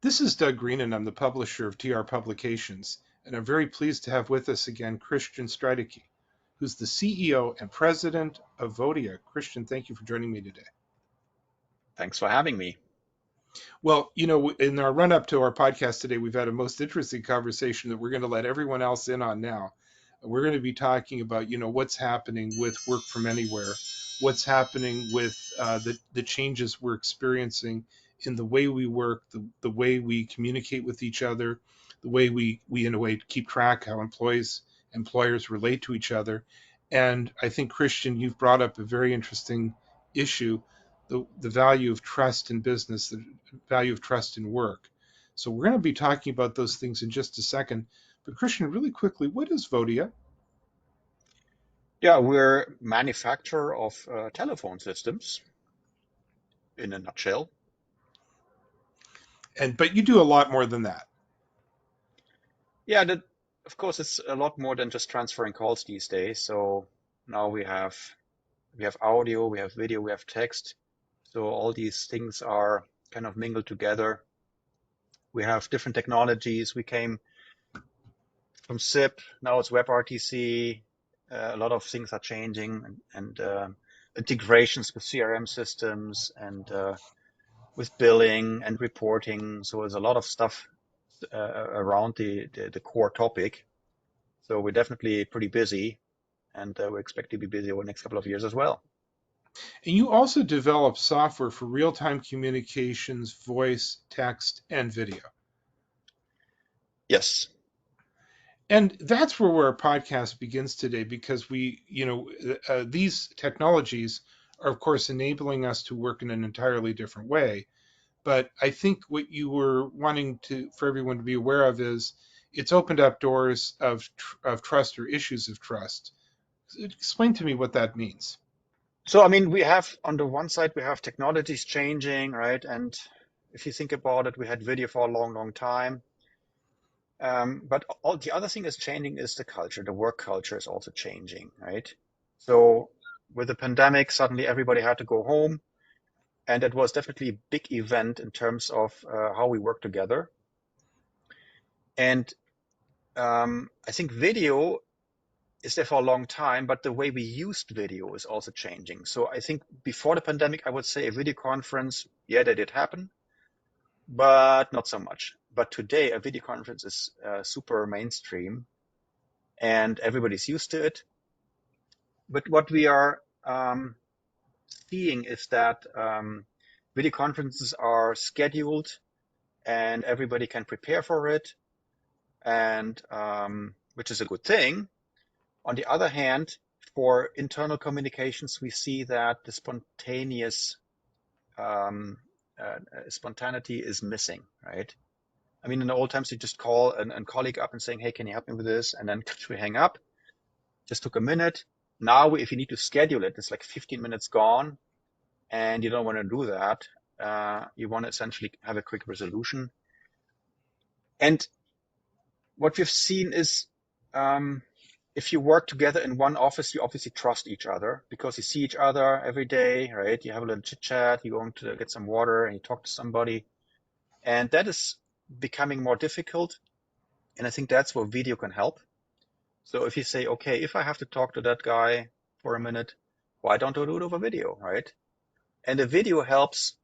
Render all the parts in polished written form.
This is Doug Green, and I'm the publisher of TR Publications, and I'm very pleased to have with us again Christian Stredicke, who's the CEO and President of Vodia. Christian, thank you for joining me today. Thanks for having me. Well, in our run up to our podcast today, we've had a most interesting conversation that we're going to let everyone else in on now. We're going to be talking about, what's happening with work from anywhere, what's happening with the changes we're experiencing in the way we work, the way we communicate with each other, the way we in a way keep track how employers relate to each other. And I think, Christian, you've brought up a very interesting issue, the value of trust in business, the value of trust in work. So we're going to be talking about those things in just a second. But Christian, really quickly, what is Vodia? Yeah, we're manufacturer of telephone systems in a nutshell. But you do a lot more than that. Yeah, of course, it's a lot more than just transferring calls these days. So now we have audio, we have video, we have text. So all these things are kind of mingled together. We have different technologies. We came from SIP, now it's WebRTC. A lot of things are changing, and integrations with CRM systems and with billing and reporting. So there's a lot of stuff around the core topic. So we're definitely pretty busy, and we expect to be busy over the next couple of years as well. And you also develop software for real-time communications, voice, text, and video. Yes. And that's where our podcast begins today, because these technologies are, of course, enabling us to work in an entirely different way. But I think what you were wanting for everyone to be aware of is it's opened up doors of trust, or issues of trust. Explain to me what that means. So, I mean, we have on the one side, we have technologies changing, right? And if you think about it, we had video for a long, long time. But all the other thing is changing is the culture. The work culture is also changing, right? So with the pandemic, suddenly everybody had to go home. And it was definitely a big event in terms of how we work together. And I think video is there for a long time, but the way we used video is also changing. So I think before the pandemic, I would say a video conference, yeah, that did happen, but not so much. But today, a video conference is super mainstream, and everybody's used to it. But what we are seeing is that video conferences are scheduled, and everybody can prepare for it, and which is a good thing. On the other hand, for internal communications, we see that the spontaneity is missing, right? I mean, in the old times, you just call a colleague up and saying, "Hey, can you help me with this?" And then we hang up. Just took a minute. Now, if you need to schedule it, it's like 15 minutes gone, and you don't want to do that. You want to essentially have a quick resolution. And what we've seen is, if you work together in one office, you obviously trust each other because you see each other every day, right? You have a little chit chat, you're going to get some water and you talk to somebody. And that is becoming more difficult. And I think that's where video can help. So if you say, okay, if I have to talk to that guy for a minute, why don't I do it over video, right? And the video helps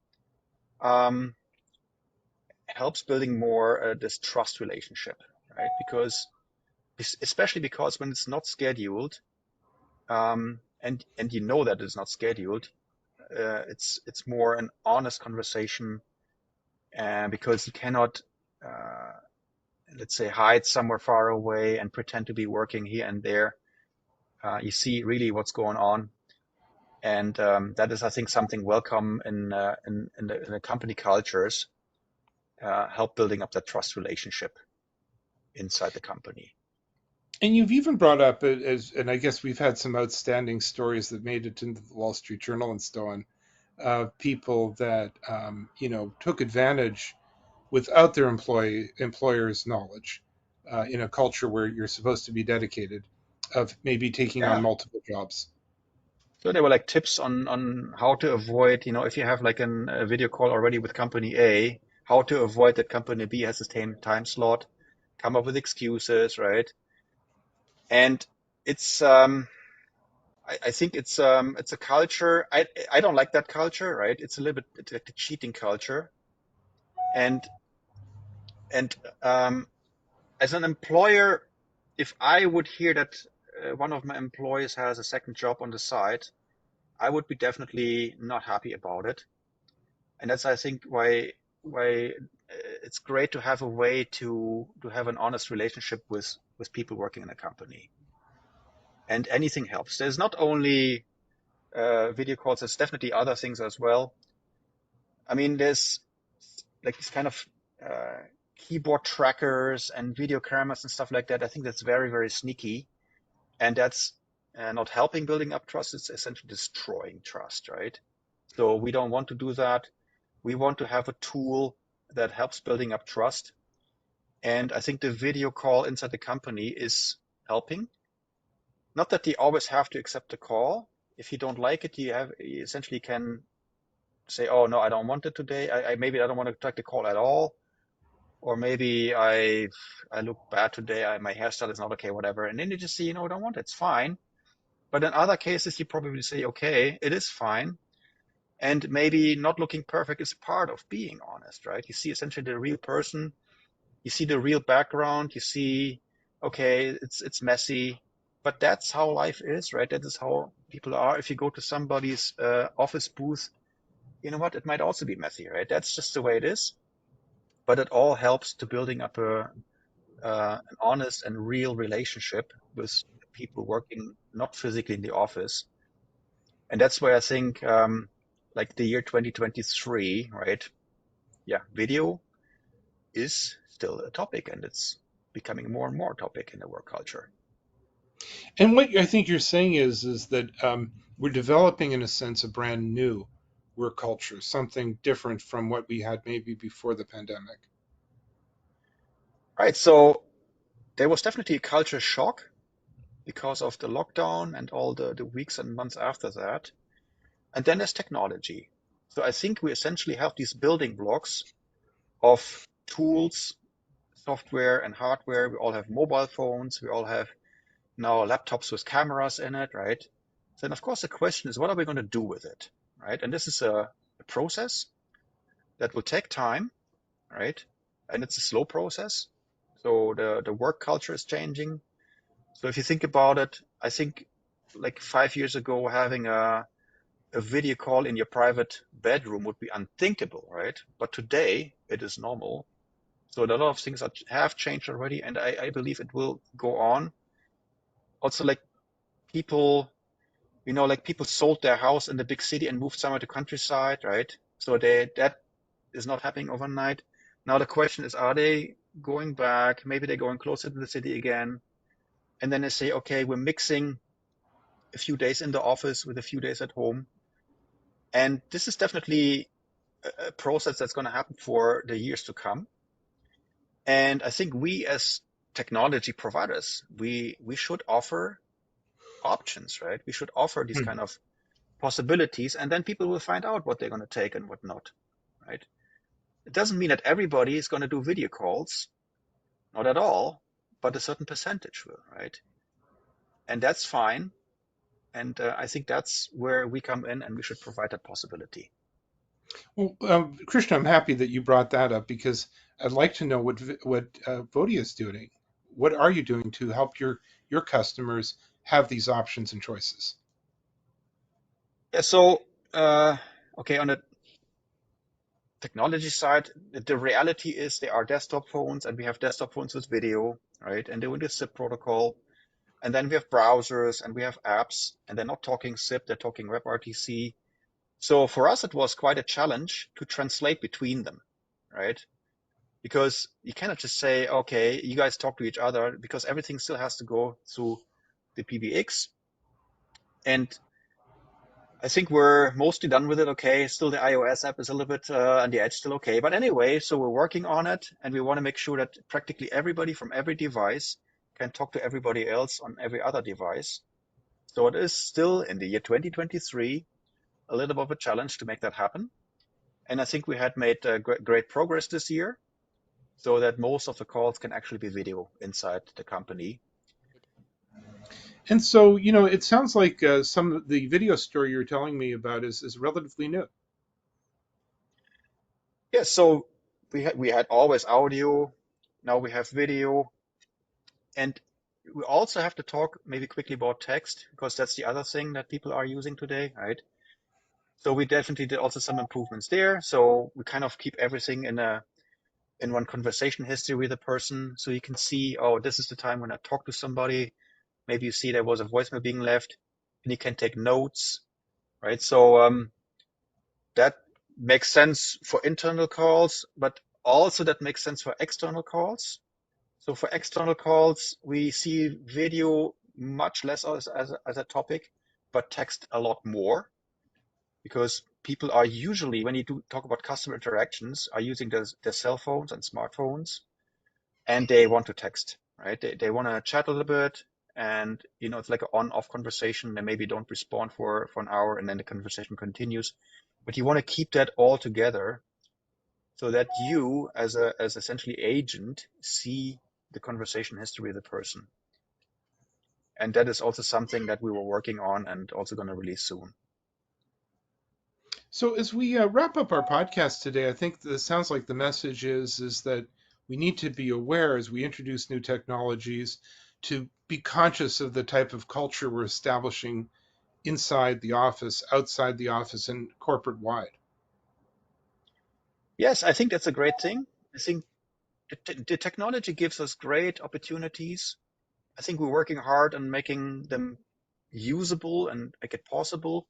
building more this trust relationship, right? Because especially because when it's not scheduled, and you know that it's not scheduled, it's more an honest conversation, because you cannot, let's say, hide somewhere far away and pretend to be working here and there. You see really what's going on, and that is, I think, something welcome in the company cultures, help building up that trust relationship inside the company. And you've even brought up, and I guess we've had some outstanding stories that made it into the Wall Street Journal and so on, of people that took advantage without their employer's knowledge, in a culture where you're supposed to be dedicated, of maybe taking on Yeah. multiple jobs. So there were like tips on how to avoid, if you have like a video call already with company A, how to avoid that company B has the same time slot, come up with excuses, right? And it's I think it's a culture. I don't like that culture, right? It's a little bit it's like the cheating culture. And and as an employer, if I would hear that one of my employees has a second job on the side, I would be definitely not happy about it. And that's, I think, why it's great to have a way to have an honest relationship with people working in a company. And anything helps. There's not only video calls, there's definitely other things as well. I mean, there's like these kind of uh, keyboard trackers and video cameras and stuff like that. I think that's very, very sneaky. And that's not helping building up trust. It's essentially destroying trust, right? So we don't want to do that. We want to have a tool that helps building up trust. And I think the video call inside the company is helping. Not that they always have to accept the call. If you don't like it, you essentially can say, "Oh no, I don't want it today. Maybe I don't want to take the call at all, or maybe I look bad today. My hairstyle is not okay, whatever." And then you just say, "I don't want it. It's fine." But in other cases, you probably say, "Okay, it is fine." And maybe not looking perfect is part of being honest, right? You see essentially the real person. You see the real background. You see, okay, it's messy, but that's how life is, right? That is how people are. If you go to somebody's office booth, you know what? It might also be messy, right? That's just the way it is. But it all helps to building up an honest and real relationship with people working not physically in the office. And that's why I think, like the year 2023, right? Yeah, video is still a topic, and it's becoming more and more topic in the work culture. And what I think you're saying is that we're developing, in a sense, a brand new work culture, something different from what we had maybe before the pandemic. Right. So there was definitely a culture shock because of the lockdown and all the weeks and months after that. And then there's technology. So I think we essentially have these building blocks of tools, software and hardware. We all have mobile phones. We all have now laptops with cameras in it, right? Then of course the question is, what are we going to do with it, right? And this is a process that will take time, right? And it's a slow process. So the work culture is changing. So if you think about it, I think like 5 years ago, having a video call in your private bedroom would be unthinkable, right? But today it is normal. So a lot of things have changed already, and I believe it will go on. Also, like people, like people sold their house in the big city and moved somewhere to countryside, right? So that is not happening overnight. Now the question is, are they going back? Maybe they're going closer to the city again. And then they say, okay, we're mixing a few days in the office with a few days at home. And this is definitely a process that's going to happen for the years to come. And I think we as technology providers, we should offer options, right? We should offer these Hmm. kind of possibilities, and then people will find out what they're going to take and what not, right? It doesn't mean that everybody is going to do video calls, not at all, but a certain percentage will, right? And that's fine. And I think that's where we come in, and we should provide that possibility. Well, Krishna, I'm happy that you brought that up because I'd like to know what Vodia is doing. What are you doing to help your customers have these options and choices? Yeah. So, uh, okay, on the technology side, the reality is there are desktop phones, and we have desktop phones with video, right? And doing the SIP protocol. And then we have browsers and we have apps, and they're not talking SIP, they're talking WebRTC. So for us, it was quite a challenge to translate between them, right? Because you cannot just say, okay, you guys talk to each other, because everything still has to go through the PBX. And I think we're mostly done with it. Okay, still the iOS app is a little bit on the edge, still okay. But anyway, so we're working on it, and we want to make sure that practically everybody from every device can talk to everybody else on every other device. So it is still in the year 2023 a little bit of a challenge to make that happen. And I think we had made great progress this year so that most of the calls can actually be video inside the company. And so, it sounds like some of the video story you're telling me about is relatively new. Yeah, so we had always audio, now we have video, and we also have to talk maybe quickly about text because that's the other thing that people are using today, right? So we definitely did also some improvements there. So we kind of keep everything in one conversation history with a person, so you can see, oh, this is the time when I talked to somebody. Maybe you see there was a voicemail being left, and you can take notes, right? So that makes sense for internal calls, but also that makes sense for external calls. So for external calls, we see video much less as a topic, but text a lot more because people are usually, when you do talk about customer interactions, are using their cell phones and smartphones, and they want to text, right? They want to chat a little bit, and it's like an on-off conversation. They maybe don't respond for an hour, and then the conversation continues. But you want to keep that all together so that you, as essentially agent, see the conversation history of the person. And that is also something that we were working on and also going to release soon. So as we wrap up our podcast today, I think this sounds like the message is that we need to be aware as we introduce new technologies to be conscious of the type of culture we're establishing inside the office, outside the office, and corporate wide. Yes, I think that's a great thing. I think the technology gives us great opportunities. I think we're working hard on making them usable and make it possible,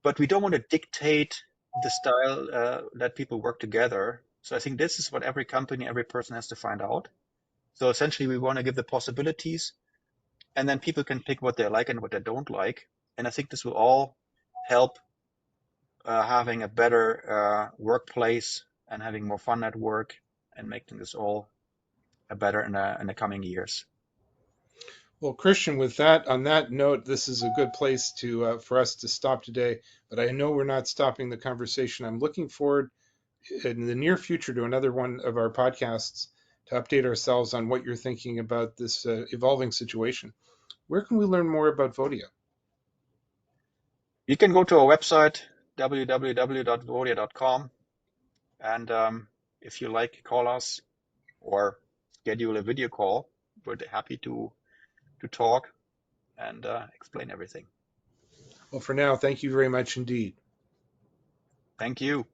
but we don't want to dictate the style that people work together. So I think this is what every company, every person has to find out. So essentially, we want to give the possibilities, and then people can pick what they like and what they don't like. And I think this will all help having a better workplace and having more fun at work and making this all better in the coming years. Well, Christian, with that, on that note, this is a good place to for us to stop today. But I know we're not stopping the conversation. I'm looking forward in the near future to another one of our podcasts to update ourselves on what you're thinking about this evolving situation. Where can we learn more about Vodia? You can go to our website, www.vodia.com, and if you like, call us or schedule a video call. We're happy to talk and explain everything. Well, for now, thank you very much indeed. Thank you.